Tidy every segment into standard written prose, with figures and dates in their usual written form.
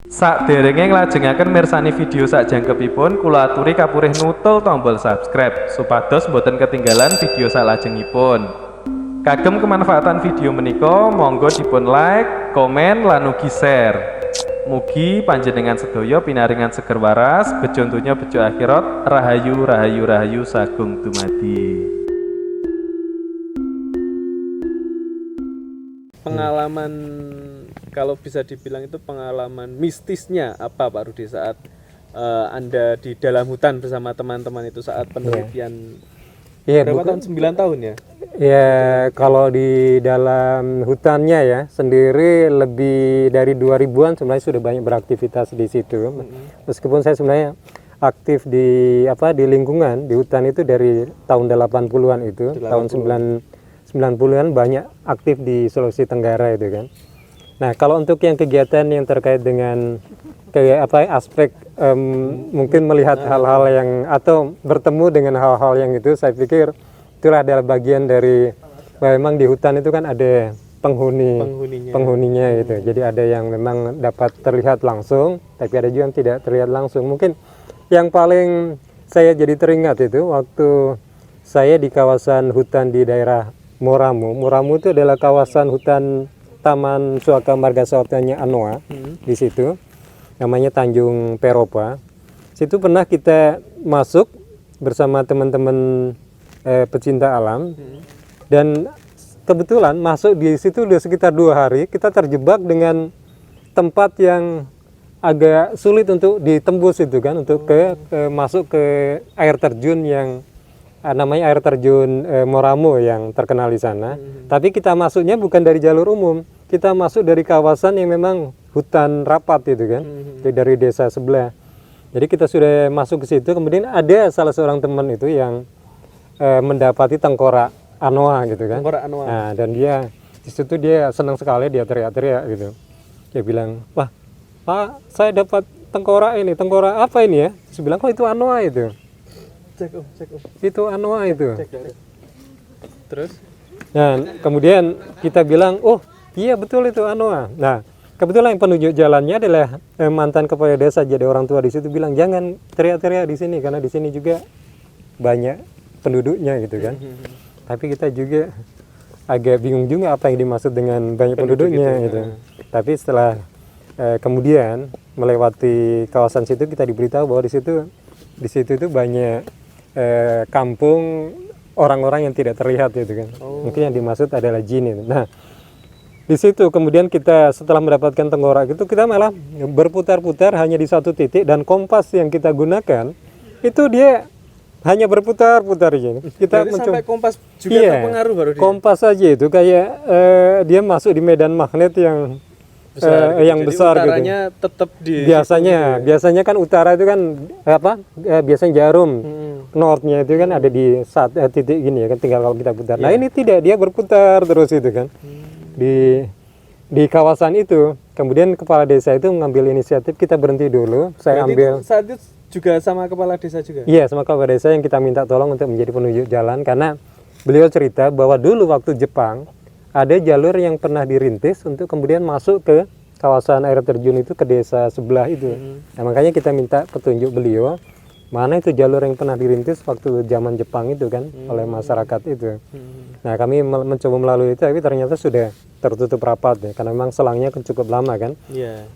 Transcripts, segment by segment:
Sakderenge nglajengaken mirsani video sakjangkepipun, kula aturi kapurih nutul tombol subscribe supados boten ketinggalan video salajengipun. Kagem kemanfaatan video menika, monggo dipun like, komen, lan ugi share. Mugi panjenengan sedaya pinaringan seger waras, bejo donya bejo akhirat, rahayu rahayu rahayu sagung dumadi. Pengalaman, kalau bisa dibilang itu pengalaman mistisnya apa Pak Rudi saat Anda di dalam hutan bersama teman-teman itu saat penelitian? Iya, Berapa tahun? 9 tahun ya? Ya, kalau di dalam hutannya ya sendiri lebih dari 2000-an sebenarnya sudah banyak beraktivitas di situ. Meskipun saya sebenarnya aktif di lingkungan di hutan itu dari tahun 80-an itu, tahun 90-an banyak aktif di Sulawesi Tenggara itu kan. Nah, kalau untuk yang kegiatan yang terkait dengan aspek mungkin melihat hal-hal yang atau bertemu dengan hal-hal yang itu, saya pikir itulah adalah bagian dari memang di hutan itu kan ada penghuninya gitu. Jadi ada yang memang dapat terlihat langsung, tapi ada juga yang tidak terlihat langsung. Mungkin yang paling saya jadi teringat itu waktu saya di kawasan hutan di daerah Moramu. Moramu itu adalah kawasan hutan Taman Suaka Marga Satwanya Anoa di situ, namanya Tanjung Peropa. Situ pernah kita masuk bersama teman-teman pecinta alam, dan kebetulan masuk di situ udah sekitar 2 hari. Kita terjebak dengan tempat yang agak sulit untuk ditembus itu kan, untuk masuk ke air terjun yang namanya air terjun Moramu yang terkenal di sana. Tapi kita masuknya bukan dari jalur umum, kita masuk dari kawasan yang memang hutan rapat itu kan, dari desa sebelah. Jadi kita sudah masuk ke situ, kemudian ada salah seorang teman itu yang mendapati tengkorak anoa gitu kan. Tengkorak anoa. Nah, dan dia di situ dia senang sekali, dia teriak-teriak gitu. Dia bilang, "Wah, Pak, saya dapat tengkorak ini. Tengkorak apa ini ya?" Saya bilang, "Oh, itu anoa itu." Cek om. Itu anoa itu. Terus? Nah, kemudian kita bilang, "Oh, iya betul itu anoa." Nah, kebetulan yang penunjuk jalannya adalah mantan kepala desa, jadi orang tua di situ bilang, "Jangan teriak-teriak di sini karena di sini juga banyak penduduknya gitu kan." Tapi kita juga agak bingung juga apa yang dimaksud dengan banyak penduduknya gitu. Tapi setelah kemudian melewati kawasan situ, kita diberitahu bahwa di situ itu banyak kampung orang-orang yang tidak terlihat gitu kan. Mungkin yang dimaksud adalah jin itu. Nah, di situ kemudian kita setelah mendapatkan tengkorak itu, kita malah berputar-putar hanya di satu titik, dan kompas yang kita gunakan itu dia hanya berputar-putar gini. Kita sampai kompas juga terpengaruh baru dia. Kompas saja itu kayak dia masuk di medan magnet yang besar, yang jadi besar utaranya gitu. Tetap di Biasanya kan utara itu kan biasanya jarum. Northnya itu kan ada di titik gini ya kan, tinggal kalau kita putar. Nah, ini tidak, dia berputar terus itu kan. Di kawasan itu, kemudian kepala desa itu mengambil inisiatif, kita berhenti dulu. Saya berarti ambil saat itu juga sama kepala desa juga? Iya, sama kepala desa yang kita minta tolong untuk menjadi penunjuk jalan, karena beliau cerita bahwa dulu waktu Jepang ada jalur yang pernah dirintis untuk kemudian masuk ke kawasan air terjun itu, ke desa sebelah itu. Nah, makanya kita minta petunjuk beliau mana itu jalur yang pernah dirintis waktu zaman Jepang itu kan, oleh masyarakat itu. Nah, kami mencoba melalui itu, tapi ternyata sudah tertutup rapat ya, karena memang selangnya cukup lama kan.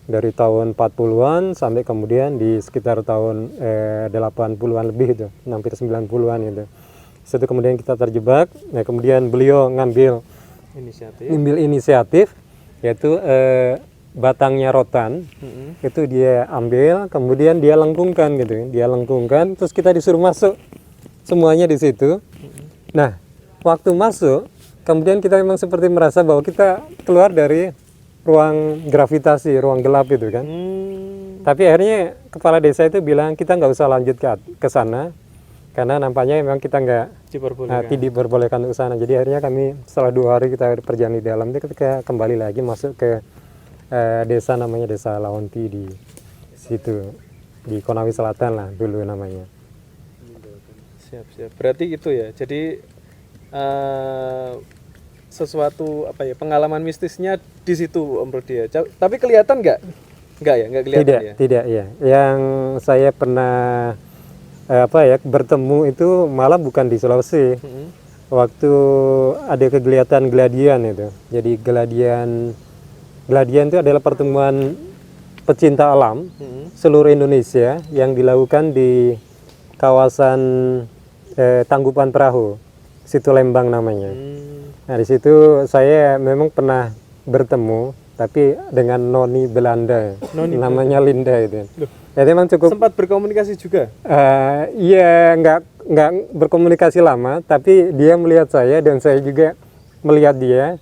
Dari tahun 40-an sampai kemudian di sekitar tahun 80-an lebih itu, hampir 90-an itu. Setelah kemudian kita terjebak, nah kemudian beliau ngambil inisiatif yaitu batangnya rotan, itu dia ambil, kemudian dia lengkungkan gitu, terus kita disuruh masuk semuanya di situ. Nah, waktu masuk, kemudian kita memang seperti merasa bahwa kita keluar dari ruang gravitasi, ruang gelap itu kan. Tapi akhirnya kepala desa itu bilang kita nggak usah lanjut ke sana, karena nampaknya memang kita tidak diperbolehkan ke sana. Jadi akhirnya kami setelah 2 hari kita perjalanan di dalam itu, ketika kembali lagi masuk ke desa namanya Desa Laonti di situ, di Konawe Selatan lah dulu namanya. Siap. Berarti itu ya. Jadi sesuatu pengalaman mistisnya di situ Om Rudi ya. Tapi kelihatan nggak Enggak ya, enggak kelihatan Tidak, ya. tidak ya. Yang saya pernah bertemu itu malah bukan di Sulawesi. Waktu ada kegiatan Gladian itu. Jadi Gladian itu adalah pertemuan pecinta alam seluruh Indonesia yang dilakukan di kawasan Tangkuban Perahu, Situ Lembang namanya. Nah di situ saya memang pernah bertemu, tapi dengan noni Belanda, namanya Linda itu. Ya memang cukup. Sempat berkomunikasi juga. Iya nggak berkomunikasi lama, tapi dia melihat saya dan saya juga melihat dia.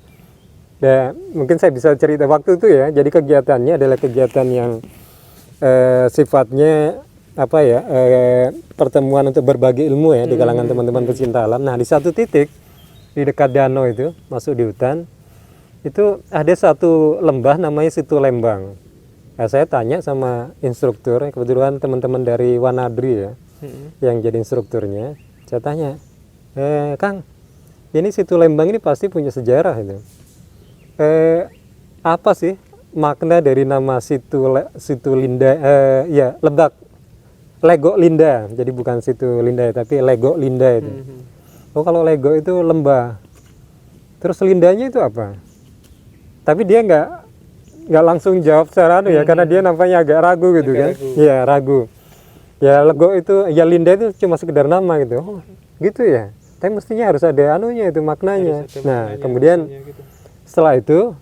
Dan mungkin saya bisa cerita waktu itu ya. Jadi kegiatannya adalah kegiatan yang sifatnya pertemuan untuk berbagi ilmu ya di kalangan teman-teman pecinta alam. Nah di satu titik di dekat danau itu masuk di hutan itu ada satu lembah namanya Situ Lembang. Nah, saya tanya sama instruktur, kebetulan teman-teman dari Wanadri ya yang jadi instrukturnya. Saya tanya, Kang, ini Situ Lembang ini pasti punya sejarah itu. Apa sih makna dari nama Situ Linda? Ya Legok Linda. Jadi bukan Situ Linda tapi Legok Linda itu. Oh kalau Legok itu lembah. Terus lindanya itu apa? Tapi dia nggak langsung jawab secara ya karena dia nampaknya agak ragu gitu kan. Iya ragu. Ya Legok itu ya Linda itu cuma sekedar nama gitu. Oh gitu ya. Tapi mestinya harus ada anunya itu maknanya. Nah kemudian setelah itu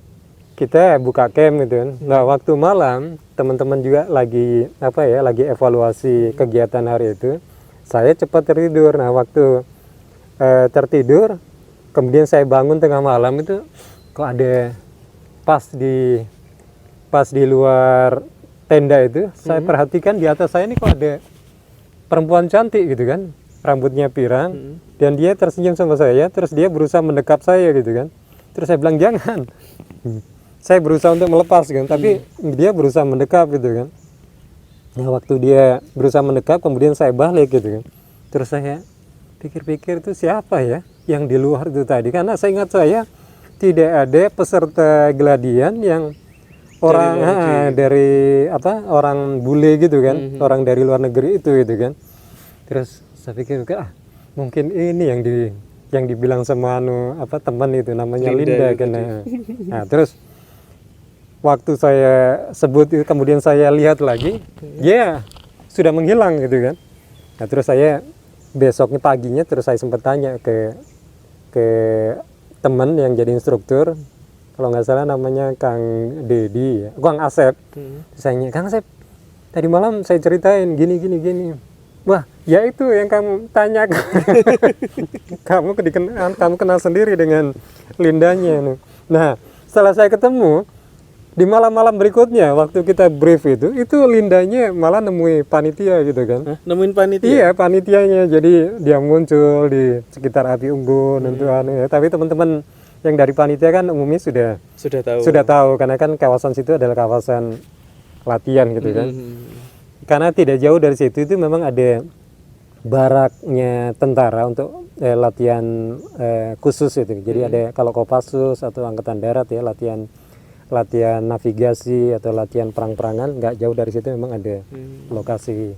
kita buka camp gitu kan. Nah waktu malam teman-teman juga lagi lagi evaluasi kegiatan hari itu. Saya cepat tertidur. Nah waktu tertidur, kemudian saya bangun tengah malam itu kok ada pas di luar tenda itu, saya perhatikan di atas saya ini kok ada perempuan cantik gitu kan, rambutnya pirang, dan dia tersenyum sama saya, terus dia berusaha mendekap saya gitu kan, terus saya bilang jangan, saya berusaha untuk melepas kan, tapi dia berusaha mendekap gitu kan. Nah waktu dia berusaha mendekap, kemudian saya balik gitu kan, terus saya pikir-pikir itu siapa ya yang di luar itu tadi, karena saya ingat saya tidak ada peserta Gladian yang orang dari orang bule gitu kan, orang dari luar negeri itu gitu kan. Terus saya pikir mungkin ini yang dibilang sama teman itu namanya Linda kan. Nah terus waktu saya sebut itu kemudian saya lihat lagi, dia sudah menghilang gitu kan. Nah terus saya besoknya paginya terus saya sempat tanya ke teman yang jadi instruktur, kalau nggak salah namanya Kang Dedi, Kang Asep. Saya tanya, Kang Asep, tadi malam saya ceritain gini. Wah, ya itu yang kamu tanya. kamu kenal sendiri dengan Lindanya. Nah, setelah saya ketemu di malam-malam berikutnya waktu kita brief itu Lindanya malah nemui panitia gitu kan. Nemuin panitia? Iya panitianya, jadi dia muncul di sekitar api unggun ya. Tapi teman-teman yang dari panitia kan umumnya sudah tahu karena kan kawasan situ adalah kawasan latihan gitu kan. Karena tidak jauh dari situ itu memang ada baraknya tentara untuk latihan khusus itu. Jadi ada kalau Kopassus atau Angkatan Darat ya latihan navigasi atau latihan perang-perangan, nggak jauh dari situ memang ada lokasi.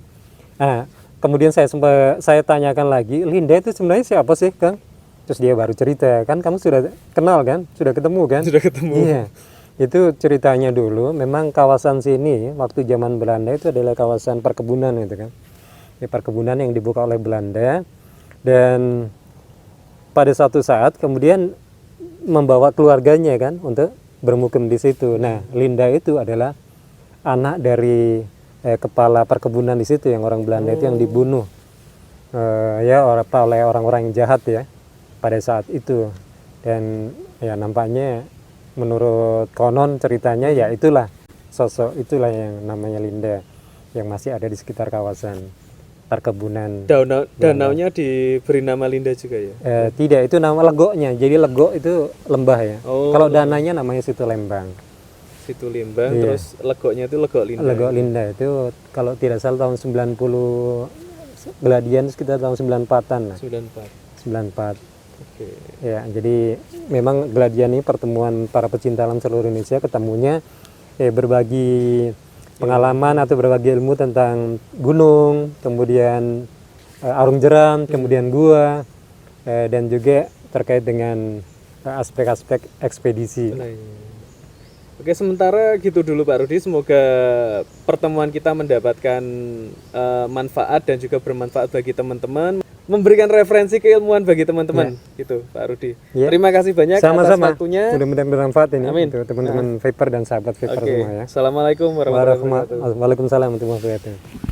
Nah, kemudian saya tanyakan lagi, Linda itu sebenarnya siapa sih, Kang? Terus dia baru cerita, kan kamu sudah kenal kan? Sudah ketemu kan? Sudah ketemu. Iya. Itu ceritanya dulu, memang kawasan sini waktu zaman Belanda itu adalah kawasan perkebunan gitu kan. Ini perkebunan yang dibuka oleh Belanda dan pada suatu saat kemudian membawa keluarganya kan untuk bermukim di situ. Nah, Linda itu adalah anak dari kepala perkebunan di situ yang orang Belanda itu yang dibunuh oleh orang-orang yang jahat ya pada saat itu. Dan ya nampaknya menurut konon ceritanya ya itulah sosok itulah yang namanya Linda yang masih ada di sekitar kawasan perkebunan. Danaunya diberi nama Linda juga ya? Tidak, itu nama legoknya. Jadi legok itu lembah ya. Kalau dananya namanya Situ Lembang. Situ Lembang, terus legoknya itu Legok Linda. Legok Linda itu kalau tidak salah tahun 90 Gladian sekitar tahun 94-an lah. 94. Oke. Ya, jadi memang Gladian ini pertemuan para pecinta alam seluruh Indonesia ketemunya berbagi pengalaman atau berbagi ilmu tentang gunung, kemudian arung jeram, kemudian gua, dan juga terkait dengan aspek-aspek ekspedisi. Oke, sementara gitu dulu Pak Rudi. Semoga pertemuan kita mendapatkan manfaat dan juga bermanfaat bagi teman-teman, memberikan referensi keilmuan bagi teman-teman, gitu Pak Rudi. Ya. Terima kasih banyak Sama-sama. atas waktunya. Mudah-mudahan bermanfaat ini Amin. untuk teman-teman Viper dan sahabat Viper Oke, semua ya. Assalamualaikum warahmatullahi wabarakatuh. Waalaikumsalam warahmatullahi wabarakatuh.